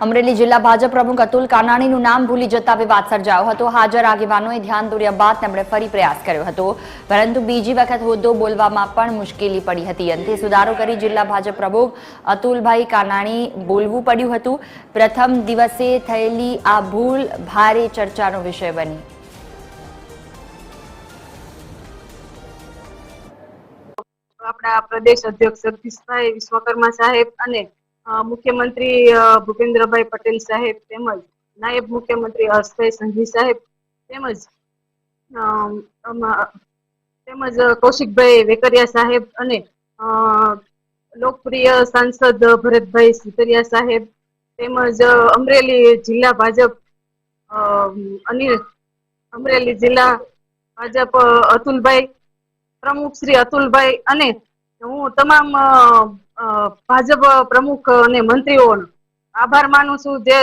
અમરેલી જિલ્લા ભાજપ પ્રમુખ અતુલ કાનાણીનું નામ ભૂલી જતા વિવાદ સર્જાયો હતો। હાજર આગેવાનોએ ધ્યાન દોર્યા બાદ તેમણે ફરી પ્રયાસ કર્યો હતો, પરંતુ બીજી વખત હોદ્દો બોલવામાં પણ મુશ્કેલી પડી હતી। અંતે સુધારો કરી જિલ્લા ભાજપ પ્રમુખ અતુલભાઈ કાનાણી બોલવું પડ્યું હતું। પ્રથમ દિવસે થયેલી આ ભૂલ ભારે ચર્ચાનો વિષય બની। આપણા પ્રદેશ અધ્યક્ષ જગદીશભાઈ વિશ્વકર્મા સાહેબ અને મુખ્યમંત્રી ભૂપેન્દ્રભાઈ પટેલ સાહેબ તેમજ નાયબ મુખ્યમંત્રી હર્ષભાઈ સંઘવી સાહેબ તેમજ કૌશિકભાઈ વેકરિયા સાહેબ અને લોકપ્રિય સાંસદ ભરતભાઈ સુતરિયા સાહેબ તેમજ અમરેલી જિલ્લા ભાજપ અમરેલી જિલ્લા ભાજપ અતુલભાઈ પ્રમુખ શ્રી અતુલભાઈ અને હું તમામ ભાજપ પ્રમુખ અને મંત્રીઓનો આભાર માનું છું, જે